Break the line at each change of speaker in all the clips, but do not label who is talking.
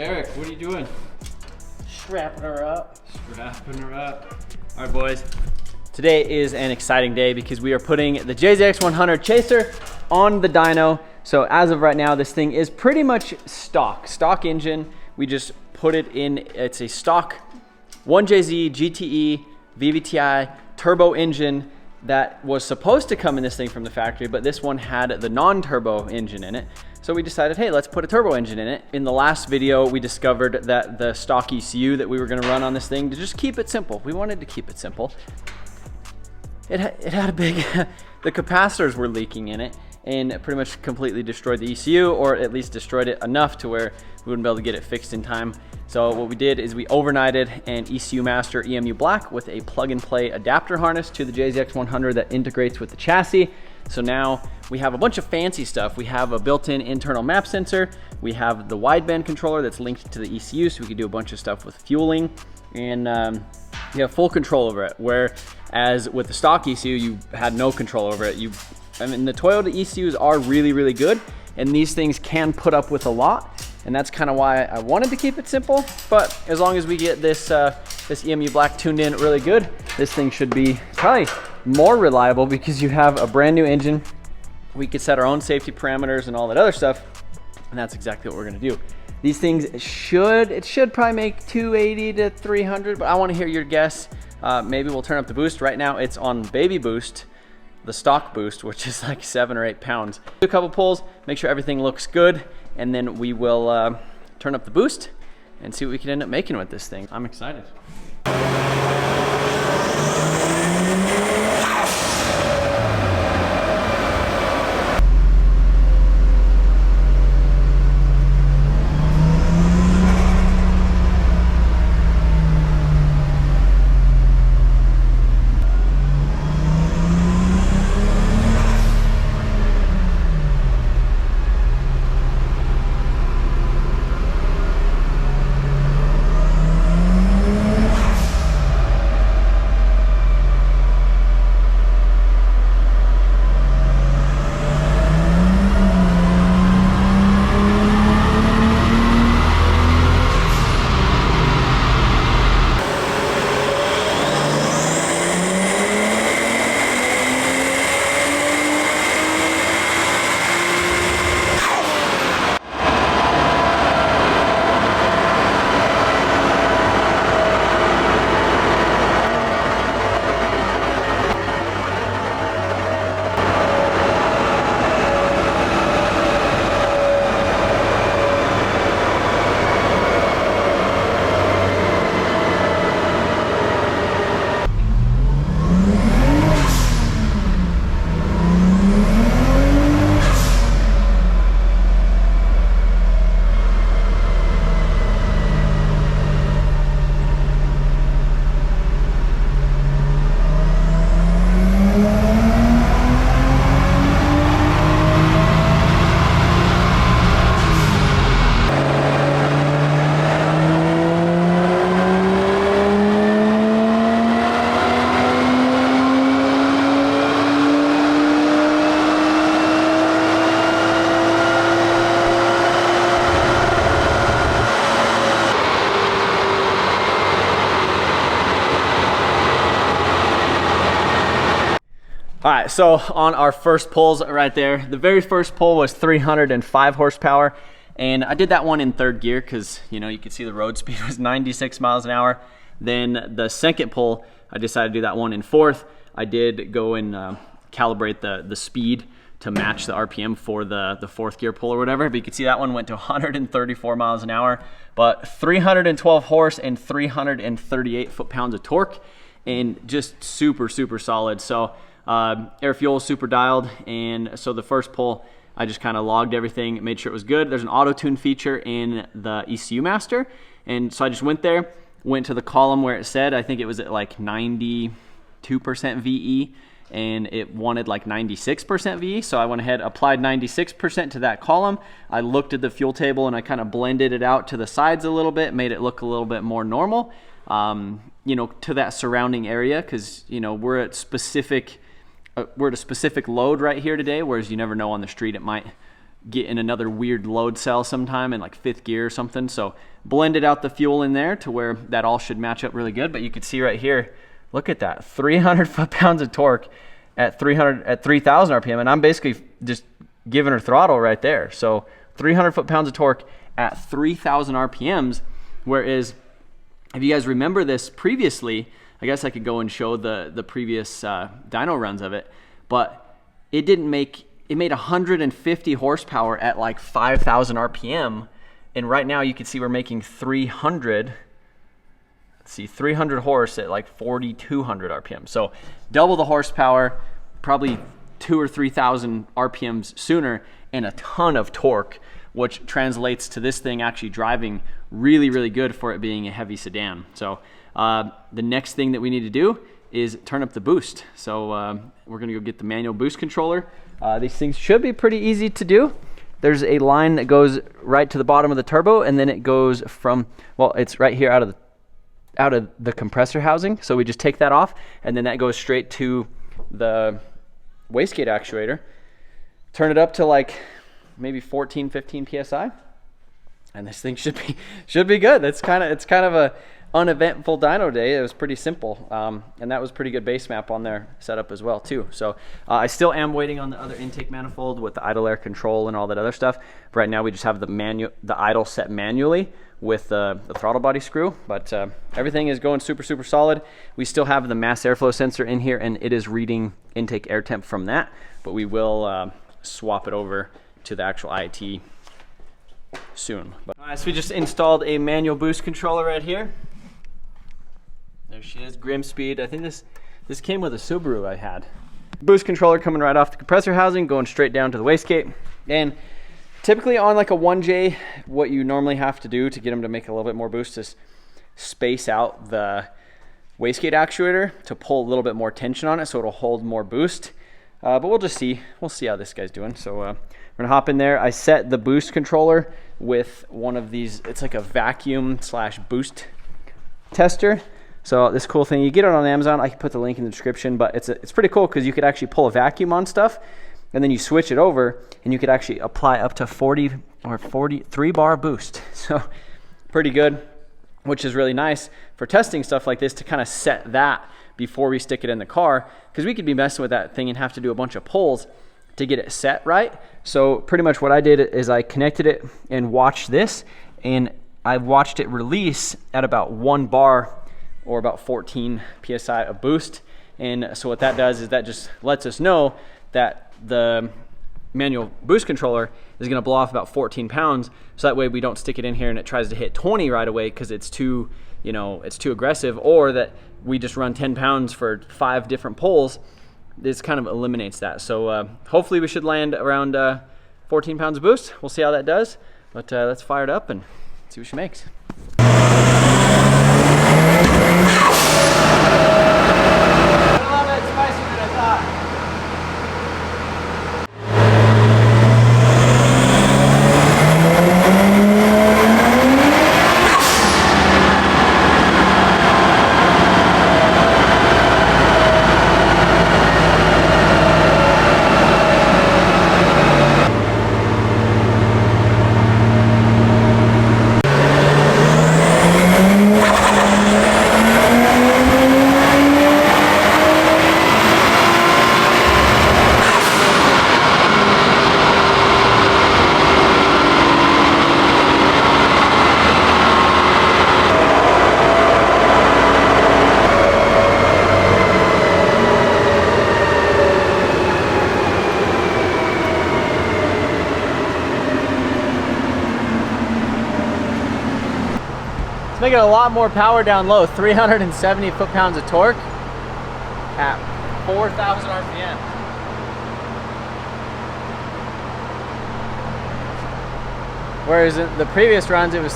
Eric, what are you doing?
Strapping her up.
Strapping her up. All right, boys. Today is an exciting day because we are putting the JZX100 Chaser on the dyno. So as of right now, this thing is pretty much stock engine. We just put it in, it's a stock 1JZ GTE VVTi turbo engine that was supposed to come in this thing from the factory, but this one had the non-turbo engine in it. So we decided, hey, let's put a turbo engine in it. In the last video, we discovered that the stock ECU that we were gonna run on this thing, to just keep it simple. We wanted to keep it simple. It had a big, the capacitors were leaking in it and pretty much completely destroyed the ECU, or at least destroyed it enough to where we wouldn't be able to get it fixed in time. So what we did is we overnighted an ECU Master EMU Black with a plug and play adapter harness to the JZX100 that integrates with the chassis. So now we have a bunch of fancy stuff. We have a built-in internal map sensor. We have the wideband controller that's linked to the ECU, so we can do a bunch of stuff with fueling, and you have full control over it. Whereas with the stock ECU, you had no control over it. I mean, the Toyota ECUs are really, really good, and these things can put up with a lot. And that's kind of why I wanted to keep it simple. But as long as we get this this EMU Black tuned in really good, this thing should be probably more reliable because you have a brand new engine. We could set our own safety parameters and all that other stuff, and that's exactly what we're gonna do. These things it should probably make 280 to 300, but I want to hear your guess. Maybe we'll turn up the boost. Right now it's on baby boost, the stock boost, which is like 7 or 8 pounds. Do a couple pulls, make sure everything looks good, and then we will turn up the boost and see what we can end up making with this thing. I'm excited. All right, so on our first pulls right there, the very first pull was 305 horsepower, and I did that one in third gear because, you know, you could see the road speed was 96 miles an hour. Then the second pull, I decided to do that one in fourth. I did go and calibrate the speed to match the RPM for the fourth gear pull or whatever, but you can see that one went to 134 miles an hour, but 312 horse and 338 foot-pounds of torque, and just super, super solid. So air fuel super dialed, and so the first pull I just kind of logged everything, made sure it was good. There's an auto tune feature in the ECU Master, and so I just went to the column where it said, I think it was at like 92% VE, and it wanted like 96% VE, so I went ahead, applied 96% to that column. I looked at the fuel table and I kind of blended it out to the sides a little bit, made it look a little bit more normal, you know, to that surrounding area, because, you know, we're at a specific load right here today, whereas you never know on the street, it might get in another weird load cell sometime in like 5th gear or something. So blended out the fuel in there to where that all should match up really good. But you can see right here, look at that, 300 foot-pounds of torque at 3,000 RPM. And I'm basically just giving her throttle right there. So 300 foot-pounds of torque at 3,000 RPMs. Whereas if you guys remember this previously, I guess I could go and show the previous dyno runs of it, but it made 150 horsepower at like 5,000 RPM. And right now you can see we're making 300 horse at like 4,200 RPM. So double the horsepower, probably 2,000 or 3,000 RPMs sooner, and a ton of torque, which translates to this thing actually driving really, really good for it being a heavy sedan. So the next thing that we need to do is turn up the boost. So we're gonna go get the manual boost controller. These things should be pretty easy to do. There's a line that goes right to the bottom of the turbo, and then it goes from, well, it's right here out of the compressor housing. So we just take that off, and then that goes straight to the wastegate actuator. Turn it up to like maybe 14, 15 PSI. And this thing should be good. It's kind of a uneventful dyno day. It was pretty simple, and that was pretty good base map on their setup as well too. So I still am waiting on the other intake manifold with the idle air control and all that other stuff. Right now we just have the idle set manually with the throttle body screw, but everything is going super solid. We still have the mass airflow sensor in here, and it is reading intake air temp from that, but we will swap it over to the actual IAT soon. Alright, so we just installed a manual boost controller right here. There she is, Grim Speed. I think this came with a Subaru I had. Boost controller coming right off the compressor housing, going straight down to the wastegate. And typically on like a 1J, what you normally have to do to get them to make a little bit more boost is space out the wastegate actuator to pull a little bit more tension on it so it'll hold more boost. But we'll just see. We'll see how this guy's doing. So we're gonna hop in there. I set the boost controller with one of these. It's like a vacuum/boost tester. So this cool thing, you get it on Amazon. I can put the link in the description, but it's pretty cool because you could actually pull a vacuum on stuff, and then you switch it over, and you could actually apply up to 40 or 43 bar boost. So pretty good, which is really nice for testing stuff like this to kind of set that before we stick it in the car, because we could be messing with that thing and have to do a bunch of pulls to get it set right. So pretty much what I did is I connected it and watched this, and I watched it release at about 1 bar or about 14 PSI of boost. And so what that does is that just lets us know that the manual boost controller is gonna blow off about 14 pounds. So that way we don't stick it in here and it tries to hit 20 right away because it's too, it's too aggressive, or that we just run 10 pounds for 5 different pulls. This kind of eliminates that. So hopefully we should land around 14 pounds of boost. We'll see how that does, but let's fire it up and see what she makes. Making a lot more power down low, 370 foot-pounds of torque at 4,000 RPM. Whereas in the previous runs it was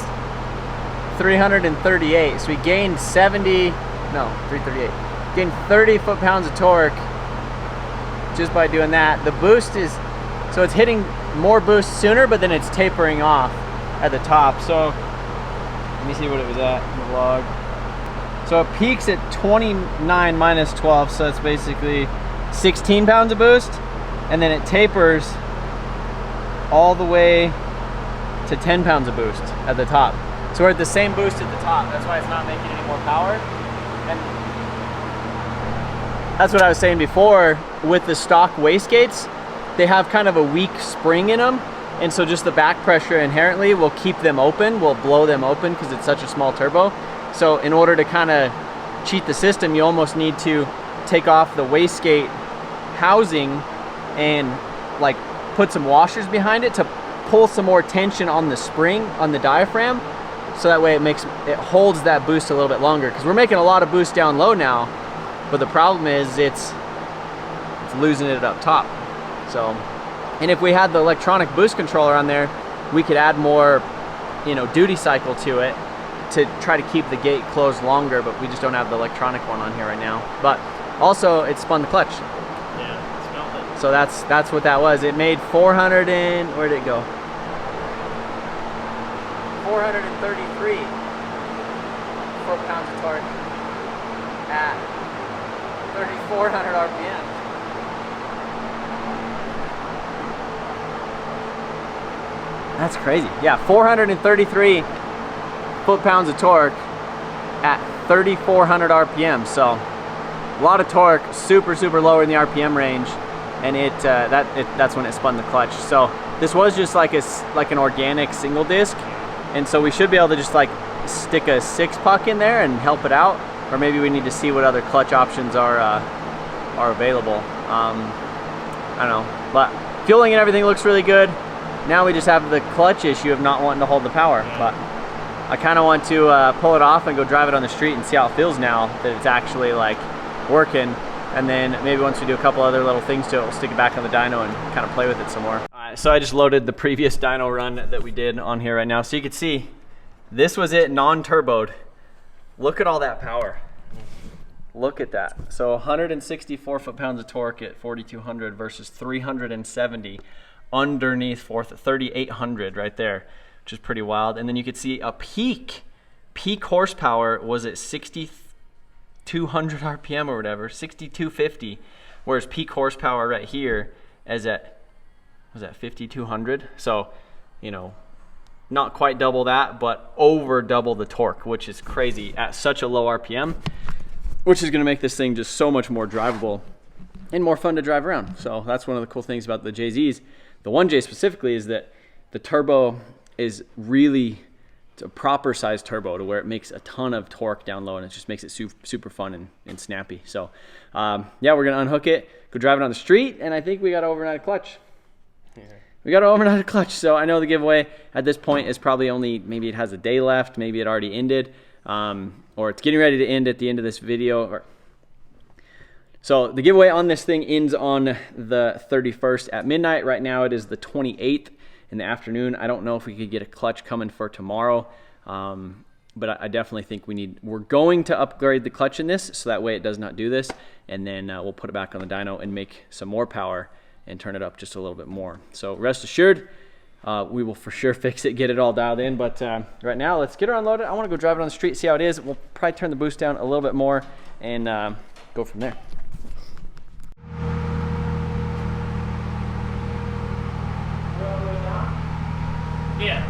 338, so we gained 338. Gained 30 foot-pounds of torque just by doing that. The boost is, so it's hitting more boost sooner, but then it's tapering off at the top. So let me see what it was at in the log. So it peaks at 29 minus 12, so it's basically 16 pounds of boost, and then it tapers all the way to 10 pounds of boost at the top. So we're at the same boost at the top. That's why it's not making any more power. And that's what I was saying before with the stock wastegates. They have kind of a weak spring in them. And so just the back pressure inherently will keep them open, will blow them open because it's such a small turbo. So in order to kind of cheat the system, you almost need to take off the wastegate housing and like put some washers behind it to pull some more tension on the spring, on the diaphragm. So that way it holds that boost a little bit longer. Because we're making a lot of boost down low now, but the problem is it's losing it up top. So, and if we had the electronic boost controller on there, we could add more, you know, duty cycle to it to try to keep the gate closed longer, but we just don't have the electronic one on here right now. But also it spun the clutch.
Yeah, it smelled it.
So that's what that was. It made 400 and, where did it go? 433 foot-pounds of torque at 3,400 RPM. That's crazy. Yeah, 433 foot-pounds of torque at 3,400 RPM. So a lot of torque, super lower in the RPM range, and that's when it spun the clutch. So this was just like an organic single disc, and so we should be able to just like stick a 6-puck in there and help it out, or maybe we need to see what other clutch options are available. I don't know, but fueling and everything looks really good. Now we just have the clutch issue of not wanting to hold the power, but I kind of want to pull it off and go drive it on the street and see how it feels now that it's actually like working. And then maybe once we do a couple other little things to it, we'll stick it back on the dyno and kind of play with it some more. All right, so I just loaded the previous dyno run that we did on here right now. So you can see, this was it non-turboed. Look at all that power. Look at that. So 164 foot-pounds of torque at 4,200 versus 370 underneath 3,800 right there, which is pretty wild. And then you could see a peak horsepower was at 6,200 RPM or whatever, 6,250, whereas peak horsepower right here is at, was that 5,200? So, you know, not quite double that, but over double the torque, which is crazy at such a low RPM, which is gonna make this thing just so much more drivable and more fun to drive around. So that's one of the cool things about the JZs. The 1J specifically is that the turbo is really a proper size turbo to where it makes a ton of torque down low, and it just makes it super fun and snappy. So yeah, we're gonna unhook it, go drive it on the street, and I think we got to overnight a clutch. Yeah. We got to overnight a clutch. So I know the giveaway at this point is probably only, maybe it has a day left, maybe it already ended, or it's getting ready to end at the end of this video. So the giveaway on this thing ends on the 31st at midnight. Right now it is the 28th in the afternoon. I don't know if we could get a clutch coming for tomorrow, but I definitely think we're going to upgrade the clutch in this so that way it does not do this, and then we'll put it back on the dyno and make some more power and turn it up just a little bit more. So rest assured, we will for sure fix it, get it all dialed in, but right now let's get her unloaded. I want to go drive it on the street, see how it is. We'll probably turn the boost down a little bit more and go from there.
Yeah.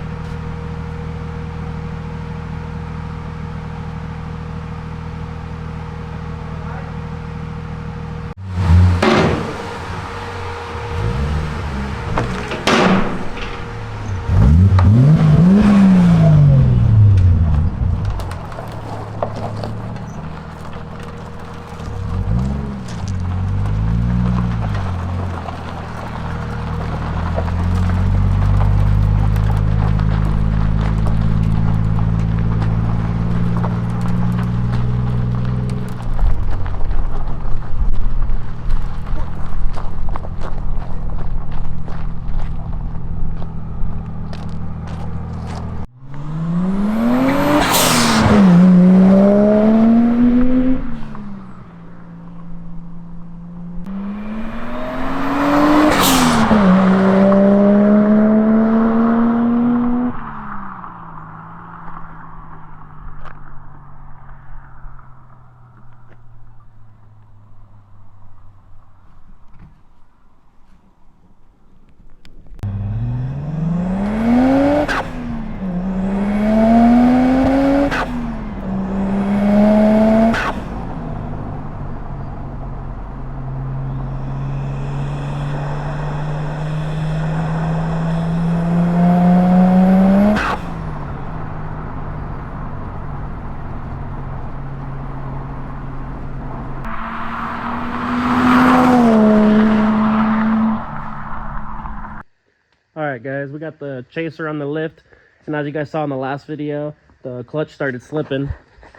got the Chaser on the lift, and as you guys saw in the last video, the clutch started slipping.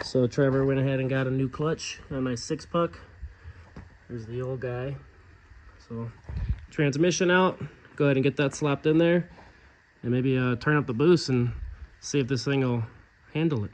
So Trevor went ahead and got a new clutch, a nice 6-puck. There's the old guy. So transmission out, go ahead and get that slapped in there, and maybe turn up the boost and see if this thing will handle it.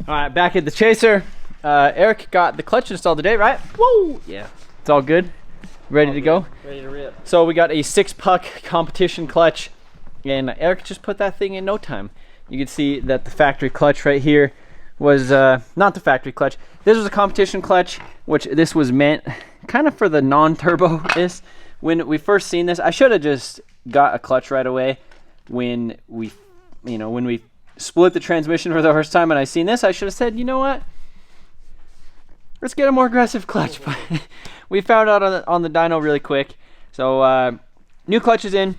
All right, back at the Chaser. Eric got the clutch installed today, right? Whoa! Yeah, it's all good. Ready to go?
Ready to rip.
So we got a 6-puck competition clutch, and Eric just put that thing in no time. You can see that the factory clutch right here was not the factory clutch. This was a competition clutch, which this was meant kind of for the non-turbo is. When we first seen this, I should have just got a clutch right away when we, when we split the transmission for the first time and I seen this, I should have said, you know what? Let's get a more aggressive clutch. But we found out on the dyno really quick. So new clutch is in,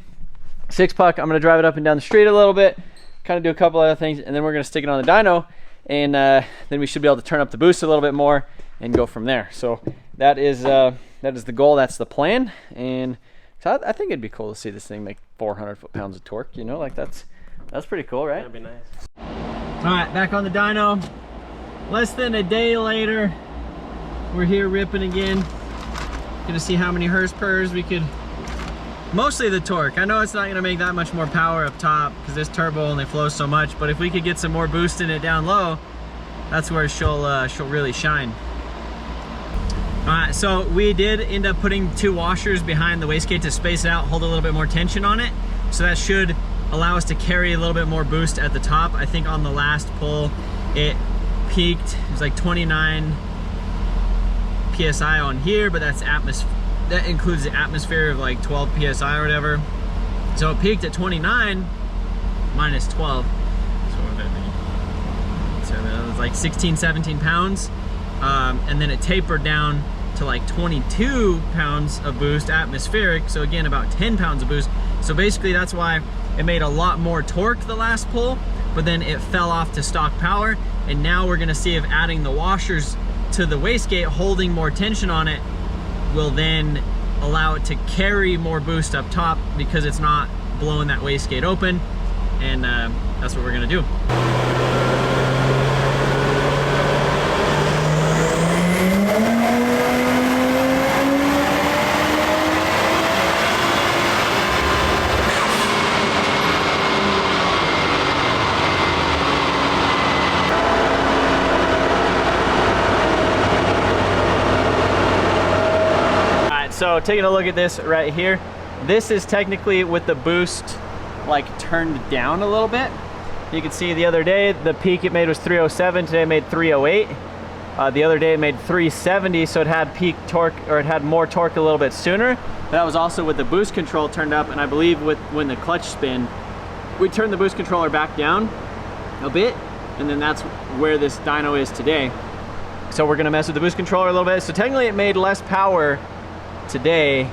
6-puck. I'm gonna drive it up and down the street a little bit, kind of do a couple other things, and then we're gonna stick it on the dyno, and then we should be able to turn up the boost a little bit more and go from there. So that is the goal. That's the plan. And so I think it'd be cool to see this thing make 400 foot-pounds of torque. Like that's pretty cool, right?
That'd be nice.
All right, back on the dyno. Less than a day later, we're here ripping again. Gonna see how many horsepower we could, mostly the torque. I know it's not gonna make that much more power up top because this turbo only flows so much, but if we could get some more boost in it down low, that's where she'll really shine. All right, so we did end up putting 2 washers behind the wastegate to space it out, hold a little bit more tension on it. So that should allow us to carry a little bit more boost at the top. I think on the last pull, it peaked, it was like 29 PSI on here, but that includes the atmosphere of like 12 PSI or whatever. So it peaked at 29 minus 12. So what would that mean? So that was like 16, 17 pounds. And then it tapered down to like 22 pounds of boost atmospheric. So again, about 10 pounds of boost. So basically that's why it made a lot more torque the last pull, but then it fell off to stock power. And now we're gonna see if adding the washers to the wastegate, holding more tension on it, will then allow it to carry more boost up top because it's not blowing that wastegate open. And that's what we're gonna do. So taking a look at this right here, this is technically with the boost like turned down a little bit. You can see the other day the peak it made was 307, today it made 308. The other day it made 370, so it had peak torque, or it had more torque a little bit sooner. That was also with the boost control turned up, and I believe when the clutch spin, we turned the boost controller back down a bit, and then that's where this dyno is today. So we're gonna mess with the boost controller a little bit. So technically it made less power today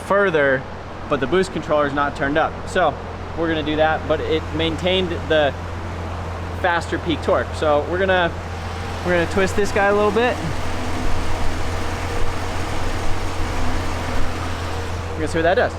further, but the boost controller is not turned up. So we're gonna do that, but it maintained the faster peak torque. So we're gonna twist this guy a little bit. We're gonna see what that does.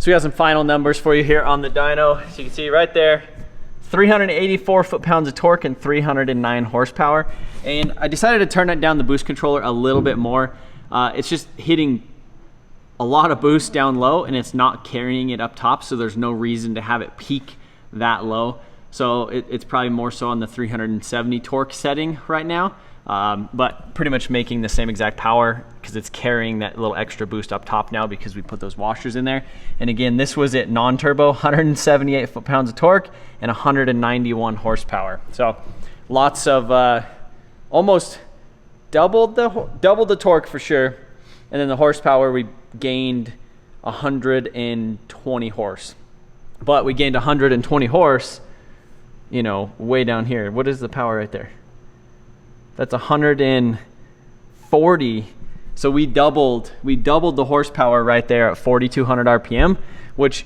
So we got some final numbers for you here on the dyno. So you can see right there, 384 foot-pounds of torque and 309 horsepower. And I decided to turn it down the boost controller a little bit more. It's just hitting a lot of boost down low and it's not carrying it up top, so there's no reason to have it peak that low. So it's probably more so on the 370 torque setting right now. But pretty much making the same exact power because it's carrying that little extra boost up top now because we put those washers in there. And again, this was at non-turbo, 178 foot-pounds of torque and 191 horsepower. So lots of almost doubled the torque for sure. And then the horsepower, we gained 120 horse. But we gained 120 horse, you know, way down here. What is the power right there? That's 140. So we doubled the horsepower right there at 4,200 RPM, which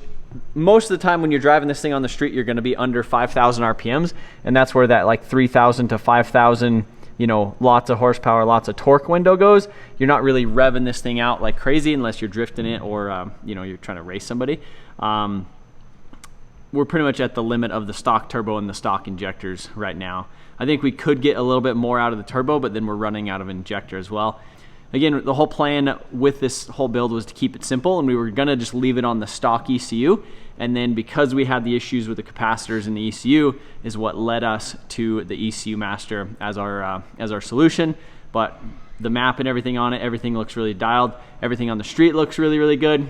most of the time when you're driving this thing on the street, you're going to be under 5,000 RPMs. And that's where that like 3,000 to 5,000, you know, lots of horsepower, lots of torque window goes. You're not really revving this thing out like crazy unless you're drifting it or, you know, you're trying to race somebody. We're pretty much at the limit of the stock turbo and the stock injectors right now. I think we could get a little bit more out of the turbo, but then we're running out of injector as well. Again, the whole plan with this whole build was to keep it simple, and we were gonna just leave it on the stock ECU. And then because we had the issues with the capacitors in the ECU is what led us to the ECU master as our solution. But the map and everything on it, everything looks really dialed. Everything on the street looks really, really good.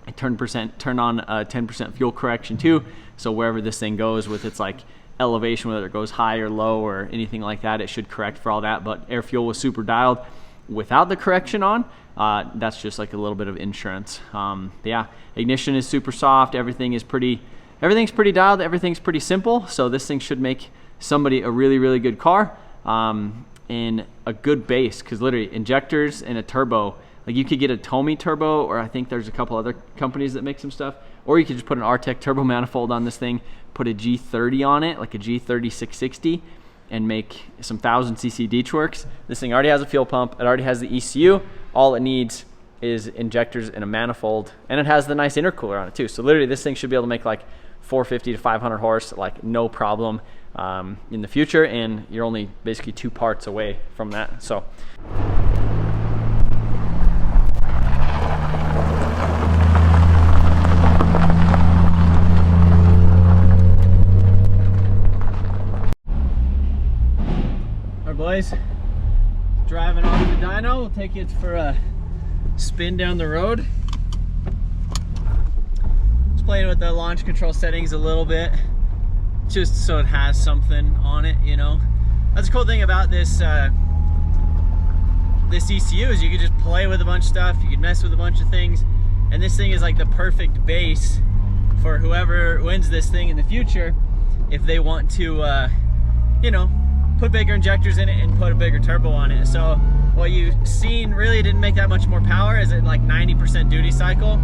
I turned on 10% fuel correction too. So wherever this thing goes with its like elevation, whether it goes high or low or anything like that, it should correct for all that. But air fuel was super dialed without the correction on. That's just like a little bit of insurance. Yeah, ignition is super soft. Everything's pretty dialed. Everything's pretty simple. So this thing should make somebody a really, really good car and a good base, because literally injectors and a turbo, like you could get a Tomy turbo, or I think there's a couple other companies that make some stuff, or you could just put an Artec turbo manifold on this thing, put a G30 on it, like a G30 660, and make some 1000cc D-Works. This thing already has a fuel pump. It already has the ECU. All it needs is injectors and a manifold, and it has the nice intercooler on it too. So literally this thing should be able to make like 450 to 500 horse, like no problem in the future, and you're only basically 2 parts away from that. So. Boys, driving off the dyno. We'll take it for a spin down the road. Just playing with the launch control settings a little bit, just so it has something on it, you know. That's the cool thing about this this ECU is you can just play with a bunch of stuff, you can mess with a bunch of things, and this thing is like the perfect base for whoever wins this thing in the future if they want to, you know, put bigger injectors in it and put a bigger turbo on it. So what you've seen really didn't make that much more power. Is it like 90% duty cycle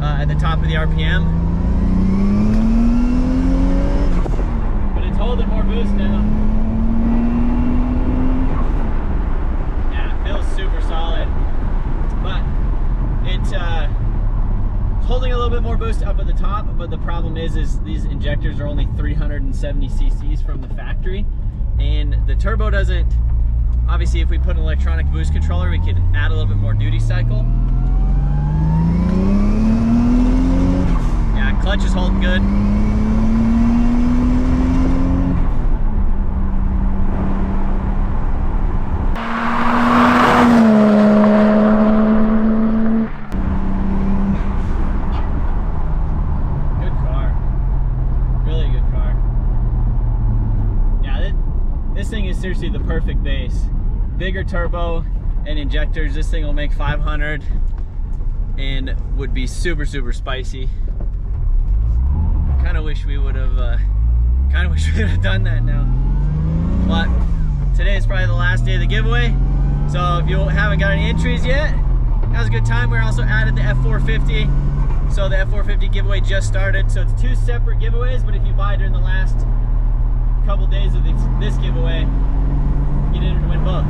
at the top of the RPM, but it's holding more boost now. Yeah, it feels super solid, but it's holding a little bit more boost up at the top. But the problem is these injectors are only 370 cc's from the factory. And the turbo doesn't, obviously if we put an electronic boost controller, we could add a little bit more duty cycle. Yeah, clutch is holding good. Good car. Really good car. This thing is seriously the perfect base. Bigger turbo and injectors. This thing will make 500 and would be super, super spicy. Kind of wish we would have done that now. But today is probably the last day of the giveaway. So if you haven't got any entries yet, now's a good time. We're also added the F450. So the F450 giveaway just started. So it's 2 separate giveaways, but if you buy during the last couple days of this giveaway, you didn't win both.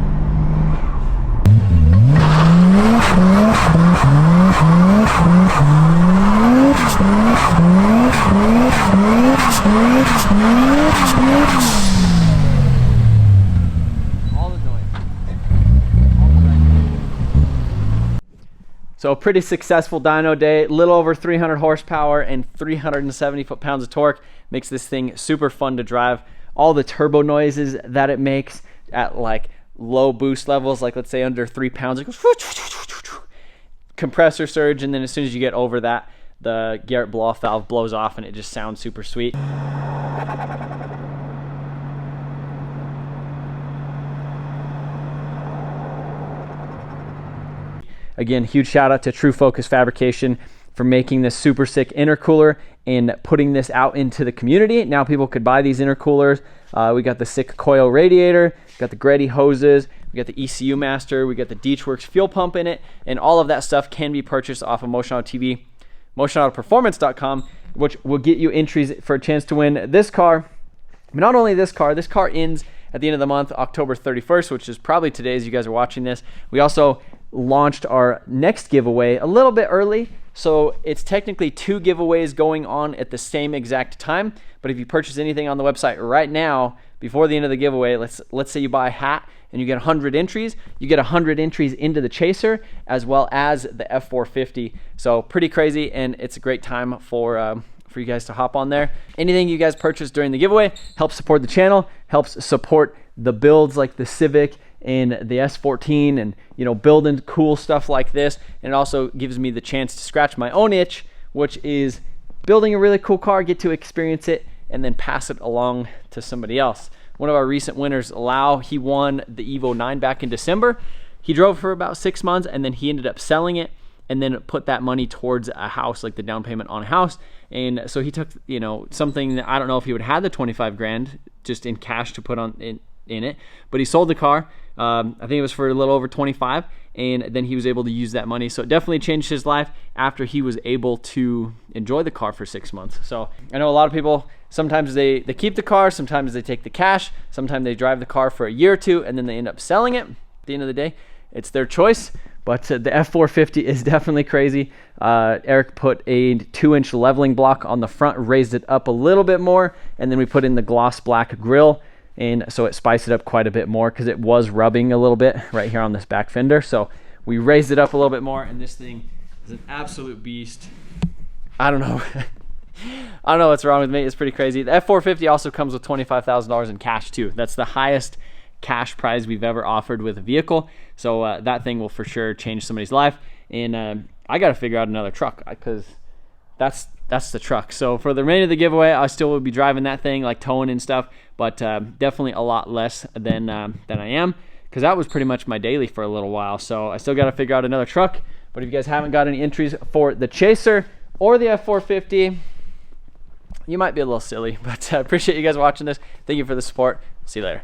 So a pretty successful dyno day, a little over 300 horsepower and 370 foot-pounds of torque. Makes this thing super fun to drive. All the turbo noises that it makes at like low boost levels, like let's say under 3 pounds, it goes compressor surge, and then as soon as you get over that, the Garrett blow-off valve blows off and it just sounds super sweet. Again, huge shout out to True Focus Fabrication for making this super sick intercooler and putting this out into the community. Now people could buy these intercoolers. We got the sick coil radiator, got the Greddy hoses, we got the ECU master, we got the Deechworks fuel pump in it, and all of that stuff can be purchased off of Motion Auto TV, motionautoperformance.com, which will get you entries for a chance to win this car. But not only this car ends at the end of the month, October 31st, which is probably today as you guys are watching this. We also launched our next giveaway a little bit early, so it's technically 2 giveaways going on at the same exact time. But if you purchase anything on the website right now before the end of the giveaway, let's say you buy a hat and you get 100 entries, you get 100 entries into the Chaser as well as the F450. So pretty crazy, and it's a great time for you guys to hop on there. Anything you guys purchase during the giveaway helps support the channel, helps support the builds like the Civic and the S14, and you know, building cool stuff like this. And it also gives me the chance to scratch my own itch, which is building a really cool car, get to experience it, and then pass it along to somebody else. One of our recent winners, Lau, he won the Evo 9 back in December. He drove for about 6 months, and then he ended up selling it and then put that money towards a house, like the down payment on a house. And so he took, you know, something that I don't know if he would have had the 25 grand just in cash to put on in it, but he sold the car. I think it was for a little over 25, and then he was able to use that money. So it definitely changed his life after he was able to enjoy the car for 6 months. So I know a lot of people, sometimes they keep the car, sometimes they take the cash, sometimes they drive the car for a year or two, and then they end up selling it. At the end of the day, it's their choice. But the F450 is definitely crazy. Eric put a 2-inch leveling block on the front, raised it up a little bit more, and then we put in the gloss black grille, and so it spiced it up quite a bit more because it was rubbing a little bit right here on this back fender. So we raised it up a little bit more, and this thing is an absolute beast. I don't know. I don't know what's wrong with me. It's pretty crazy. The F450 also comes with $25,000 in cash too. That's the highest cash prize we've ever offered with a vehicle. So that thing will for sure change somebody's life. And I got to figure out another truck because that's the truck. So for the remainder of the giveaway, I still will be driving that thing, like towing and stuff, but definitely a lot less than I am, because that was pretty much my daily for a little while. So I still got to figure out another truck. But if you guys haven't got any entries for the Chaser or the F450, you might be a little silly, but I appreciate you guys watching this. Thank you for the support. See you later.